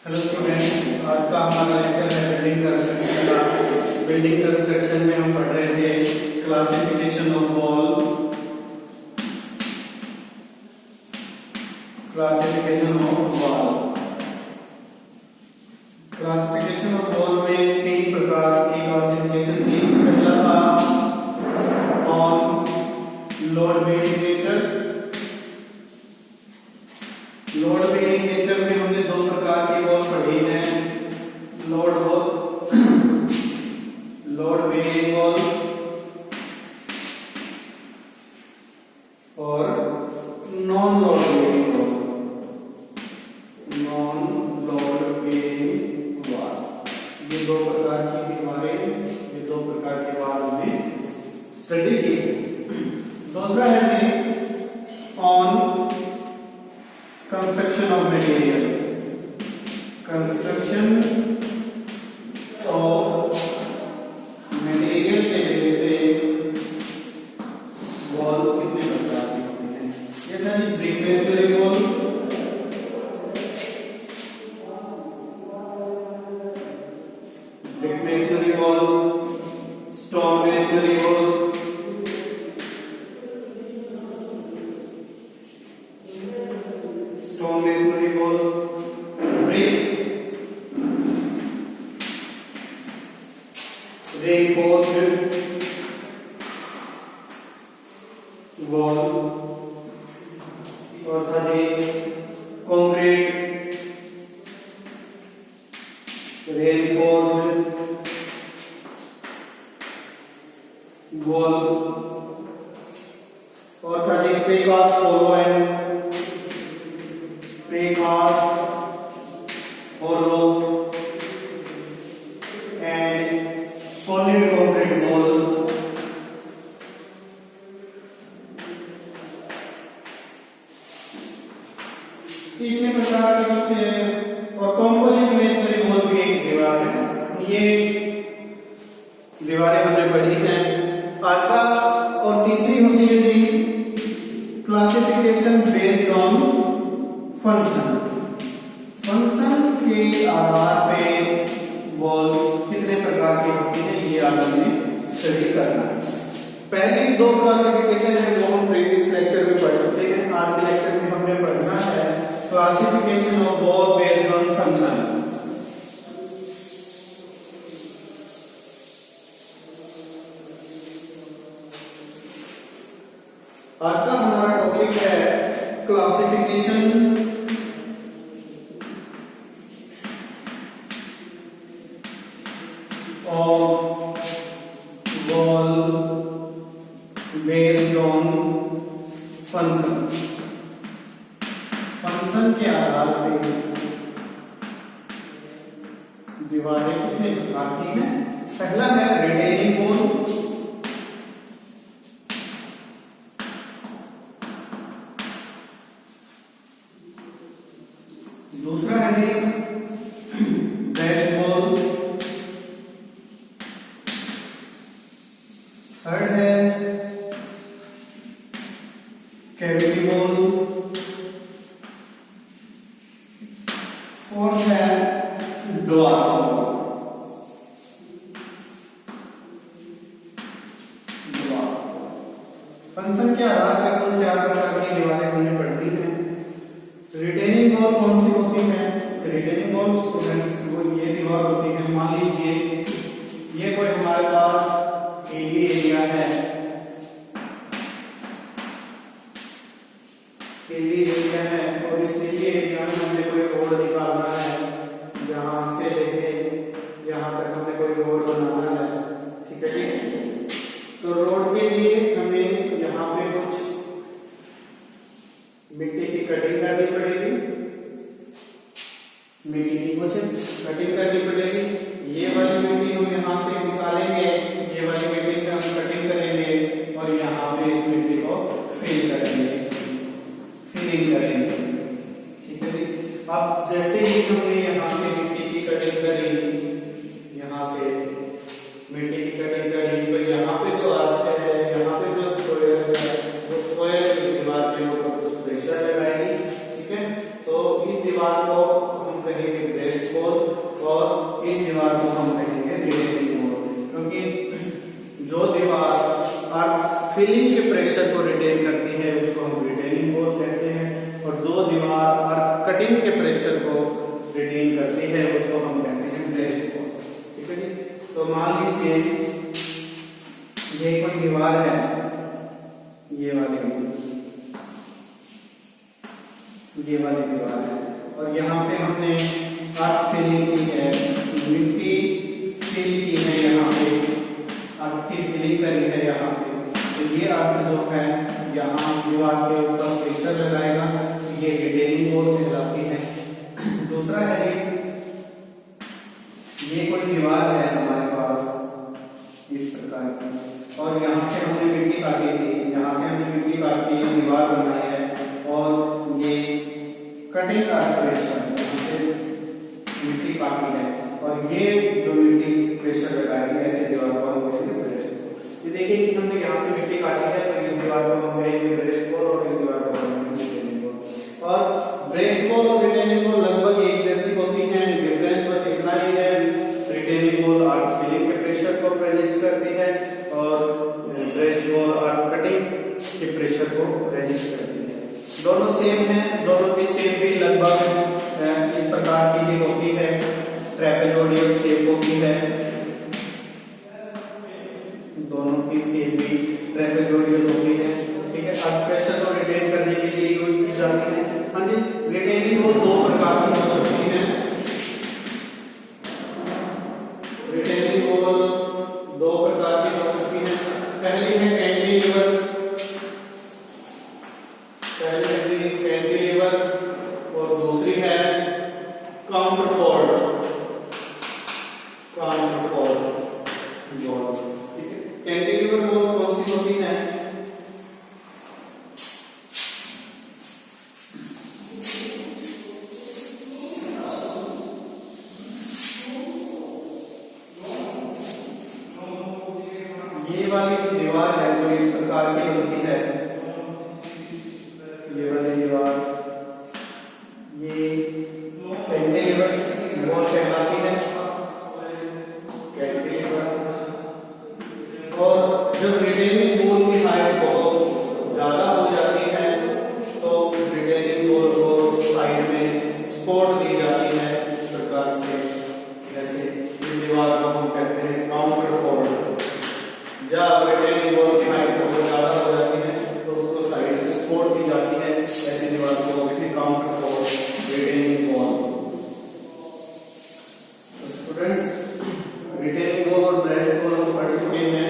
Hello students, आज का हमारा लेक्चर है बिल्डिंग कंस्ट्रक्शन का। बिल्डिंग कंस्ट्रक्शन में हम पढ़ रहे थे classification of wall. Classification of wall classification of wall में तीन प्रकार की क्लासिफिकेशन थी। पहला था on load bearing nature. Load bearing nature में हमने दो प्रकार की वॉल पढ़ी है, लोड बेयरिंग वॉल और non load bearing wall. Non load bearing wall, ये दो प्रकार की दीवारें, ये दो प्रकार के वॉल हमने स्टडी की। दूसरा है on construction of material. Construction of material के बेस पे वॉल कितने प्रकार की होती है। ये था जी brick masonry wall, brick masonry wall, stone masonry wall, stone masonry wall, brick reinforced wall और था जी कंक्रीट reinforced वॉल और था जी precast hollow and precast hollow and solid concrete wall। तीसरे प्रकार के कुछ और कॉम्पोजिट मेसनरी वॉल भी एक दीवार है। ये दीवारें हमने पढ़ी हैं। आज का और तीसरी होती है जी classification based on function. Function के आधार पे वॉल कितने प्रकार की होती है, ये आज हमें स्टडी करना है। पहली दो क्लासिफिकेशन है वो हम प्रीवियस लेक्चर में पढ़ चुके हैं। आज के लेक्चर में हमने पढ़ना है classification of wall based on function. आज का हमारा टॉपिक है classification of wall based on function। Function के आधार पे दीवारें कितने प्रकार की हैं। पहला है रिटेनिंग वॉल, दूसरा है ब्रेस्ट वॉल, थर्ड है कैविटी वॉल, फोर्थ है ड्वार्फ वॉल। फंक्शन के आधार पर कुल चार प्रकार की दीवारें हमने पढ़ी हैं। रिटेनिंग वॉल कौन सी होती है। रिटेनिंग वॉल स्टूडेंट्स वो ये दीवार होती है, मान लीजिए ये कोई हमारे पास एरिया है, एरिया है और इस एरिया में हमने कोई रोड निकालना है, यहां से लेके यहां तक हमें कोई रोड बनाना है। ठीक है, ठीक। तो रोड के लिए हमें यहाँ पे कुछ मिट्टी की कटिंग करनी पड़ेगी, मिट्टी की कुछ कटिंग करनी पड़ेगी। ये वाली मिट्टी हम यहाँ से निकालेंगे, ये वाली मिट्टी की हम कटिंग करेंगे और यहाँ पे इस मिट्टी को फिलिंग करेंगे। ठीक है जी। अब जैसे ही हमने यहाँ से मिट्टी की कटिंग करी, यहाँ से मिट्टी की कटिंग करी, तो यहाँ पे जो अर्थ है, यहाँ पे जो सोयल है, वो सोयल इस दीवार के ऊपर कुछ प्रेशर लगाएगी। ठीक है, तो इस दीवार को हम कहेंगे ब्रेस्ट प्रेशर को रिटेन करती है उसको हम कहते हैं ब्रेस्ट वॉल। ठीक है जी। तो मान लीजिए ये कोई दीवार है, ये वाली दीवार है, और यहाँ पे हमने अर्थ फिलिंग की है, मिट्टी फिल की है, यहाँ पे अर्थ की फिलिंग करी है यहाँ पे। तो ये अर्थ जो है यहाँ दीवार के ऊपर प्रेशर लगाएगा, ये रिटेनिंग वॉल कहलाती है। दूसरा है ये कोई दीवार है हमारे पास इस प्रकार की, और यहाँ से हमने मिट्टी काटी थी, यहाँ से हमने मिट्टी काट के दीवार बनाई है, और ये कटिंग का प्रेशर मिट्टी काटी है, और ये जो मिट्टी प्रेशर लगाएगी ऐसे दीवार को हम कहेंगे ब्रेस्ट वॉल। ये देखिए कि हमने यहाँ से मिट्टी काटी है, तो इस दीवार को हम कहेंगे ब्रेस्ट वॉल, और इस दीवार को हम कहेंगे रिटेनिंग वॉल। और ब्रेस्ट वॉल और रिटेनिंग वॉल लगभग एक जैसी होती हैं, डिफरेंस बस इतना ही है, रिटेनिंग वॉल अर्थ फिलिंग के प्रेशर को रेजिस्ट करती है, और ब्रेस्ट वॉल अर्थ कटिंग के प्रेशर को रेजिस्ट करती है। दोनों सेम है, दोनों की शेप भी लगभग इस प्रकार की ही होती है, ट्रेपेजोइडल शेप होती है, दोनों की शेप भी ट्रेपेजोइडल होती है। ठीक है। अर्थ प्रेशर को रिटेन करने के लिए यूज की जाती है। हाँ जी, रिटेनिंग वॉल दो प्रकार की हो सकती है। रिटेनिंग वॉल दो प्रकार की हो सकती है। पहली है कैंटिलीवर, और दूसरी है काउंटरफोर्ड वॉल। कैंटिलीवर वॉल कौन सी होती है? ये वाली जो दीवार है जो इस प्रकार की होती है, ये वाली दीवार, ये कैंटिलीवर वॉल कहलाती है। कैंटिलीवर। और जब रिटेनिंग वॉल की हाइट बहुत ज्यादा हो जाती है तो रिटेनिंग वॉल को साइड में सपोर्ट दी जाती है इस प्रकार से, जैसे इस दीवार को हम कहते हैं काउंटरफोर्ड। जब रिटेनिंग वॉल की हाइट बहुत ज्यादा हो जाती है तो उसको साइड से सपोर्ट दी जाती है, ऐसी दीवार को कहते हैं counterfort retaining wall. Students, retaining wall और ब्रेस्ट वॉल हम पढ़ चुके हैं।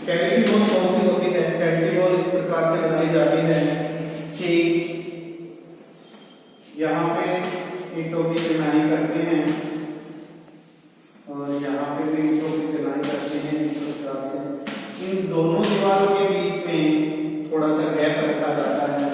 कैविटी वॉल कौन सी होती है? कैविटी वॉल इस प्रकार से बनाई जाती है कि यहाँ पे ईंटों की चिनाई करते हैं, और यहाँ पे भी ईंटों की चिनाई करते हैं इस प्रकार से। इन दोनों दीवारों के बीच में थोड़ा सा गैप रखा जाता है।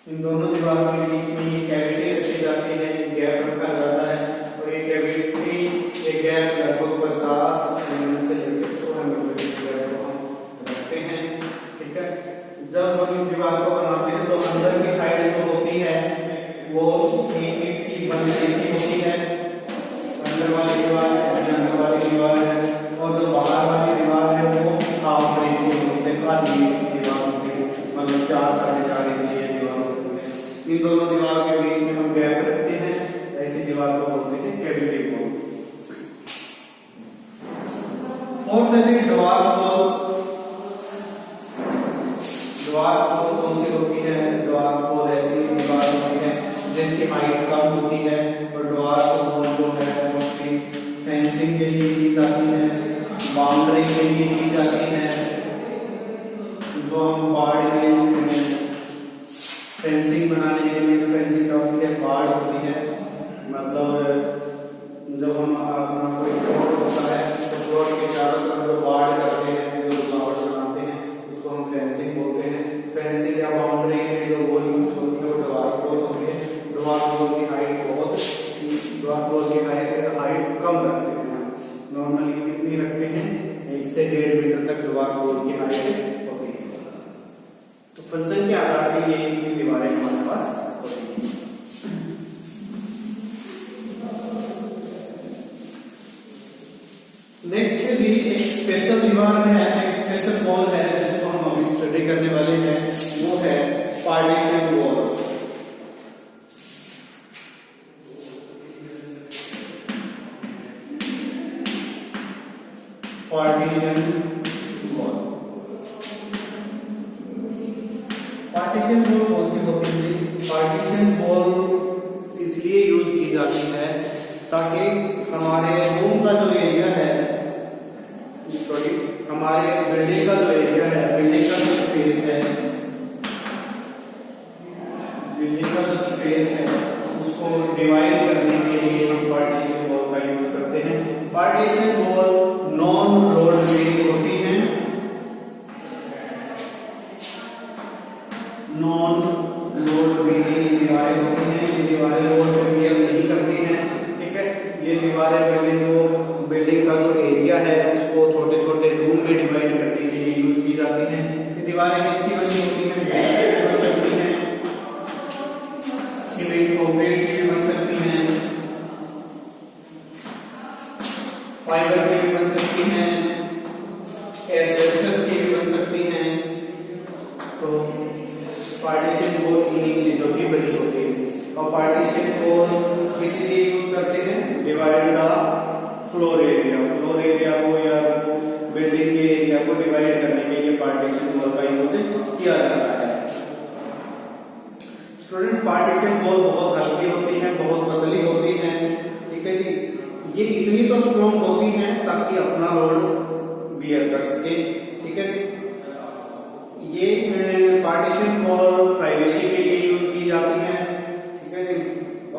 इन दोनों दीवारों के बीच में ये कैविटी रखी जाती है, गैप रखा जाता है, और ये कैविटी, ये गैप लगभग 50 mm से लेकर 100 mm तक इस गैप को हम रखते हैं। ठीक है। जब हम इस दीवार को बनाते हैं तो अंदर की साइड जो होती है वो ईंट की बन की होती है, अंदर वाली दीवार अंदर वाली दीवार है, और जो बाहर वाली दीवार है वो हाफ ब्रेक की होती है, आधी दीवार होती है, मतलब 4-4.5 इंच की दीवार होती है। इन दोनों दीवारों के बीच में हम गैप रखते हैं, ऐसी दीवार को बोलते हैं कैविटी वॉल। फोर्थ है ड्वार्फ वॉल। ड्वार्फ वॉल कौन सी होती है? ड्वार्फ वॉल ऐसी दीवार होती है जिसकी हाइट कम होती है, और ड्वार्फ वॉल जो है मोस्टली फेंसिंग के लिए की जाती है, बाउंड्री के लिए की जाती है। जो हम बाड़ में फेंसिंग बनाने के लिए फेंसिंग क्या होती है? बाड़ होती है, मतलब जब हम अपना कोई प्लॉट होता है तो प्लॉट के चारों तरफ जो बाड़ करते हैं, जो रुकावट बनाते हैं, उसको हम फेंसिंग बोलते हैं। फेंसिंग या बाउंड्री के जो वॉल यूज होती है वो ड्वार्फ वॉल होती है। ड्वार्फ वॉल की हाइट कम रखते हैं, नॉर्मली कितनी रखते हैं? 1 से 1.5 मीटर तक ड्वार्फ वॉल की हाइट होती है। तो फंक्शन के आधार पर ये दीवारें हमारे पास होती हैं। नेक्स्ट भी स्पेशल दीवार है, एक स्पेशल वॉल है जिसको हम अभी स्टडी करने वाले हैं, वो है partition wall. Partition wall, partition wall कौन सी होती है? पार्टीशन वॉल इसलिए यूज की जाती है ताकि हमारे रूम का जो एरिया है, सॉरी हमारे बिल्डिंग का जो एरिया है, बिल्डिंग का जो स्पेस है, बिल्डिंग का जो स्पेस है उसको डिवाइड करने के लिए हम पार्टीशन वॉल का यूज करते हैं। Partition wall non road bearing होती है, नॉन लोड बेयरिंग दीवारें होती हैं। ये दीवारें लोड बेयर नहीं करती हैं, ठीक है। ये दीवारें बिल्डिंग का जो एरिया है उसको छोटे छोटे रूम में डिवाइड करने के लिए यूज की जाती हैं। ये दीवारें किसकी बनी होती हैं? बन सकती हैं, सीमेंट कंक्रीट की भी बन सकती हैं, फाइबर की भी बन सकती हैं, एस्बेस्टस की भी बन सकती हैं। तो पार्टीशन वॉल इन्हीं चीजों की बनी होती है। और पार्टीशन वॉल इसीलिए यूज करते हैं, divide the floor area, floor area को या बिल्डिंग के एरिया को डिवाइड करने के लिए पार्टीशन वॉल का यूज किया जाता है। स्टूडेंट, पार्टीशन वॉल बहुत हल्की होती है, बहुत पतली होती है, ठीक है जी। ये इतनी तो स्ट्रॉन्ग होती है ताकि अपना लोड बियर कर सके, ठीक है जी। ये पार्टीशन वॉल प्राइवेसी के लिए यूज की जाती है, ठीक है जी।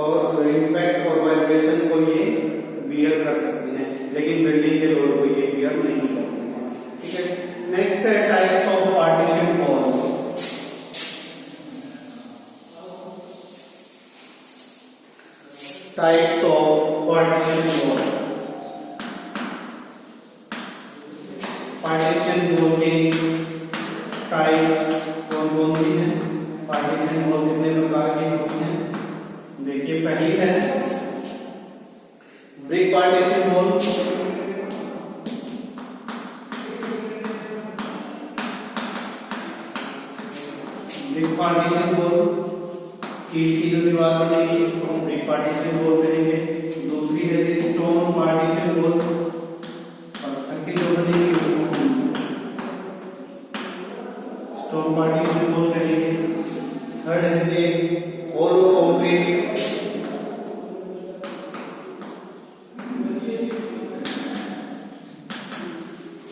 और इम्पैक्ट और वाइब्रेशन को ये बियर कर सकती हैं, लेकिन बिल्डिंग के लोड को ये बियर नहीं करती हैं, ठीक है। नेक्स्ट है types of partition wall. Types of partition wall. Partition wall के टाइप्स कौन कौन सी हैं? पार्टीशन वॉल कितने प्रकार की होती हैं? देखिए, पहली है brick partition wall. Brick partition wall ईंट की जो दीवार बनेगी उसको हम ब्रिक पार्टीशन वॉल कहेंगे। दूसरी है जी स्टोन पार्टीशन वॉल, पत्थर की जो बनेगी उसको हम स्टोन पार्टीशन वॉल कहेंगे। थर्ड है जी hollow concrete,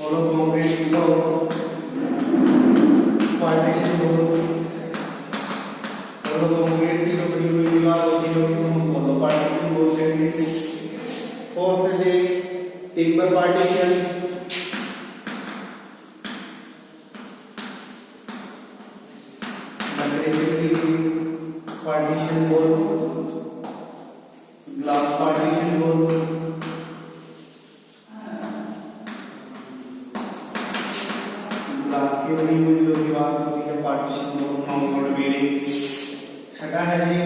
hollow concrete partition wall. Hollow concrete की जो बनी हुई दीवार होती है उसको हम होलो पार्टीशन वॉल कहेंगे। फोर्थ है जी timber partition, partition wall. Glass partition wall, glass की बनी हुई जो दीवार होती है partition wall, non load bearing. छठा है जी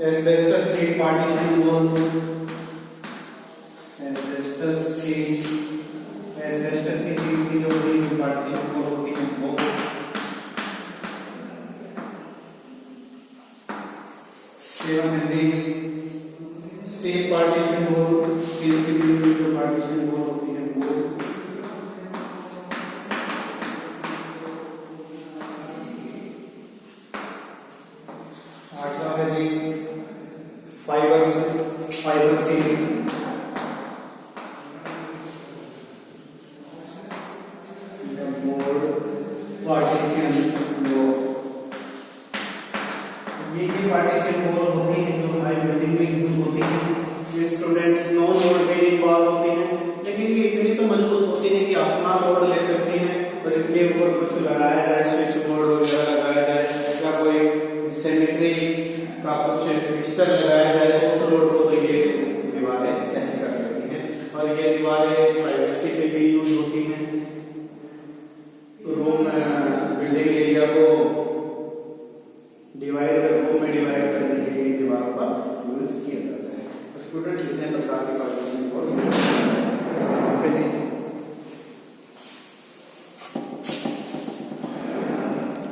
asbestos sheet partition wall. Asbestos sheet, asbestos की शीट की जो बनी हुई पार्टीशन वॉल होती है वो। सेवन है स्टील पार्टीशन वॉल, स्टील की बनी हुई जो पार्टीशन वॉल होती है वो। आठवां है जी फाइबर शीट। पार्टीशन वॉल, ये भी पार्टीशन वॉल होती है जो हमारी बिल्डिंग में यूज होती है। ये students non load bearing wall होती है, लेकिन ये इतनी तो मजबूत होती है कि अपना लोड ले सकती हैं। और इनके ऊपर कुछ लगाया जाए, स्विच बोर्ड वगैरह लगाया जाए या कोई सैनिटरी का कुछ फिक्सचर लगाया जाए तो उस लोड को तो ये दीवारें सहन कर लेती हैं। और ये दीवारें प्राइवेसी के लिए यूज होती हैं, रूम बिल्डिंग एरिया को रूम में डिवाइड करने के लिए दीवारों का यूज किया जाता है। तो स्टूडेंट्स इतने प्रकार